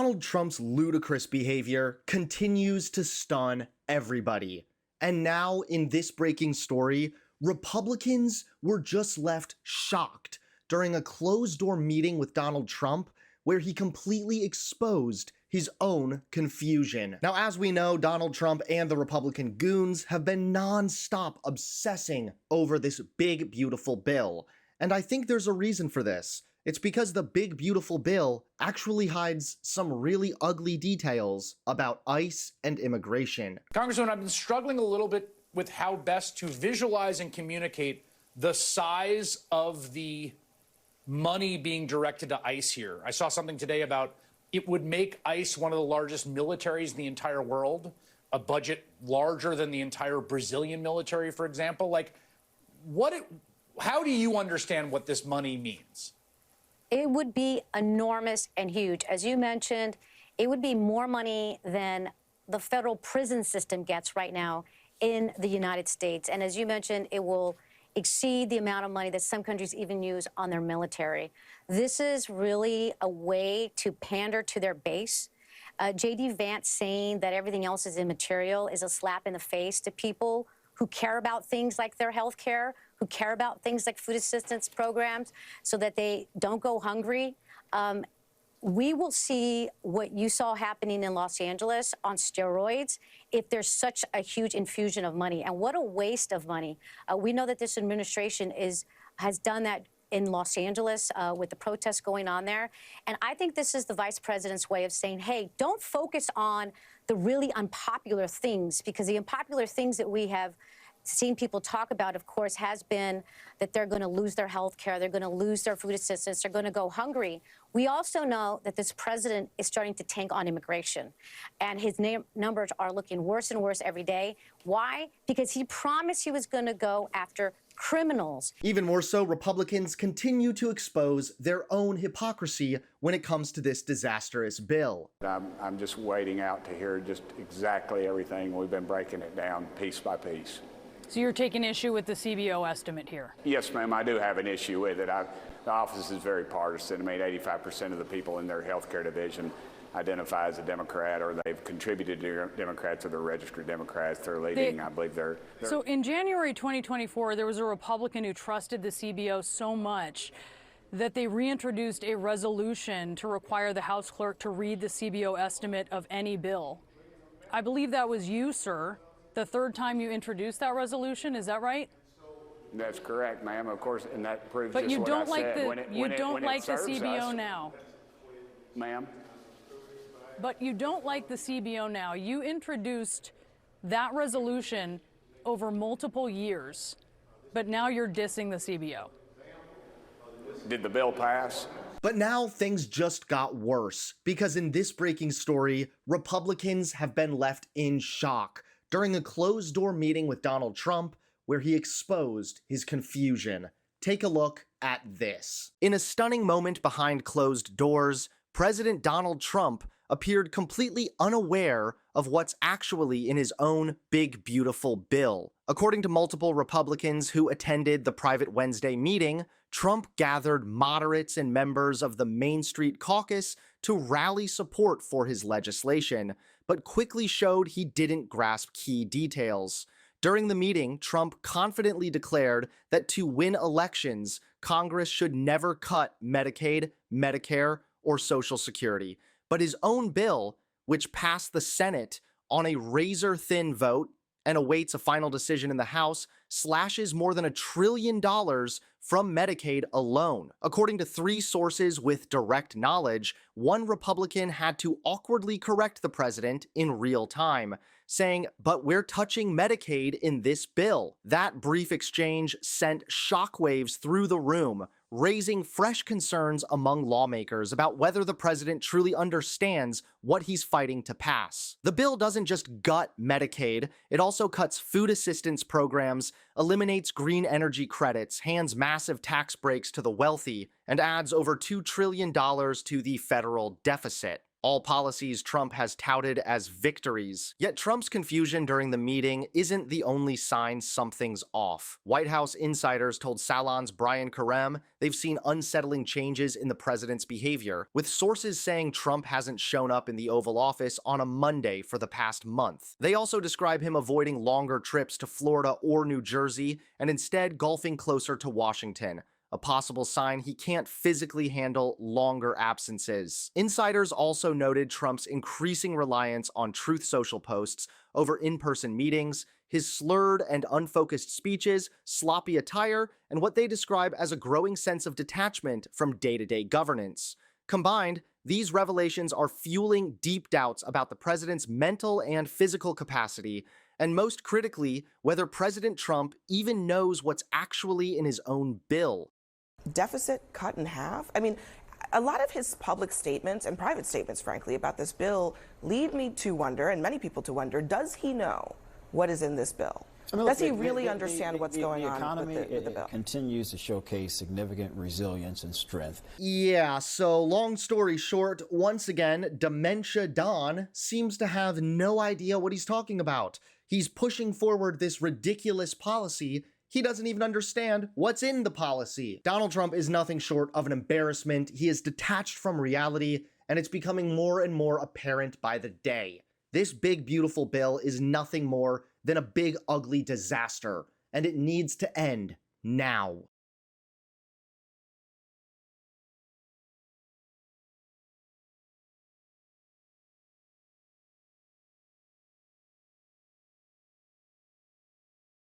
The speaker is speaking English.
Donald Trump's ludicrous behavior continues to stun everybody. And now, in this breaking story, Republicans were just left shocked during a closed-door meeting with Donald Trump where he completely exposed his own confusion. Now, as we know, Donald Trump and the Republican goons have been non-stop obsessing over this big, beautiful bill. And I think there's a reason for this. It's because the big, beautiful bill actually hides some really ugly details about ICE and immigration. Congressman, I've been struggling a little bit with how best to visualize and communicate the size of the money being directed to ICE here. I saw something today about it would make ICE one of the largest militaries in the entire world, a budget larger than the entire Brazilian military, for example. How do you understand what this money means? It would be enormous and huge. As you mentioned, it would be more money than the federal prison system gets right now in the United States. And as you mentioned, it will exceed the amount of money that some countries even use on their military. This is really a way to pander to their base. J.D. Vance saying that everything else is immaterial is a slap in the face to people who care about things like their health care, who care about things like food assistance programs so that they don't go hungry. We will see what you saw happening in Los Angeles on steroids if there's such a huge infusion of money. And what a waste of money. We know that this administration has done that in Los Angeles with the protests going on there. And I think this is the vice president's way of saying, hey, don't focus on the really unpopular things, because the unpopular things that we have seen people talk about, of course, has been that they're going to lose their health care, they're going to lose their food assistance, they're going to go hungry. We also know that this president is starting to tank on immigration, and his numbers are looking worse and worse every day. Why? Because he promised he was going to go after criminals. Even more so, Republicans continue to expose their own hypocrisy when it comes to this disastrous bill. I'm just waiting out to hear just exactly everything. We've been breaking it down piece by piece. So you're taking issue with the CBO estimate here? Yes, ma'am, I do have an issue with it. The office is very partisan. I mean, 85% of the people in their healthcare division identify as a Democrat, or they've contributed to Democrats, or they're registered Democrats. They're leading, I believe they're... So in January 2024, there was a Republican who trusted the CBO so much that they reintroduced a resolution to require the House clerk to read the CBO estimate of any bill. I believe that was you, sir, the third time you introduced that resolution. Is that right? That's correct, ma'am. Of course, and that proves but just you what don't I like said. you don't like the CBO us, now. Ma'am? But you don't like the CBO now. You introduced that resolution over multiple years, but now you're dissing the CBO. Did the bill pass? But now things just got worse, because in this breaking story, Republicans have been left in shock during a closed-door meeting with Donald Trump where he exposed his confusion. Take a look at this. In a stunning moment behind closed doors, President Donald Trump appeared completely unaware of what's actually in his own big, beautiful bill. According to multiple Republicans who attended the private Wednesday meeting, Trump gathered moderates and members of the Main Street Caucus to rally support for his legislation, but quickly showed he didn't grasp key details. During the meeting, Trump confidently declared that to win elections, Congress should never cut Medicaid, Medicare, or Social Security. But his own bill, which passed the Senate on a razor-thin vote and awaits a final decision in the House, slashes more than $1 trillion from Medicaid alone. According to 3 sources with direct knowledge, one Republican had to awkwardly correct the president in real time, saying, "But we're touching Medicaid in this bill." That brief exchange sent shockwaves through the room, raising fresh concerns among lawmakers about whether the president truly understands what he's fighting to pass. The bill doesn't just gut Medicaid, it also cuts food assistance programs, eliminates green energy credits, hands massive tax breaks to the wealthy, and adds over $2 trillion to the federal deficit. all policies Trump has touted as victories. Yet Trump's confusion during the meeting isn't the only sign something's off. White House insiders told Salon's Brian Karem they've seen unsettling changes in the president's behavior, with sources saying Trump hasn't shown up in the Oval Office on a Monday for the past month. They also describe him avoiding longer trips to Florida or New Jersey and instead golfing closer to Washington, a possible sign he can't physically handle longer absences. Insiders also noted Trump's increasing reliance on Truth Social posts over in-person meetings, his slurred and unfocused speeches, sloppy attire, and what they describe as a growing sense of detachment from day-to-day governance. Combined, these revelations are fueling deep doubts about the president's mental and physical capacity, and most critically, whether President Trump even knows what's actually in his own bill. Deficit cut in half? I mean, a lot of his public statements and private statements, frankly, about this bill lead me to wonder, and many people to wonder, does he know what is in this bill? I mean, does he really understand what's going on with the bill? It continues to showcase significant resilience and strength. Yeah, so long story short, once again, Dementia Don seems to have no idea what he's talking about. He's pushing forward this ridiculous policy. He doesn't even understand what's in the policy. Donald Trump is nothing short of an embarrassment. He is detached from reality, and it's becoming more and more apparent by the day. This big, beautiful bill is nothing more than a big, ugly disaster, and it needs to end now.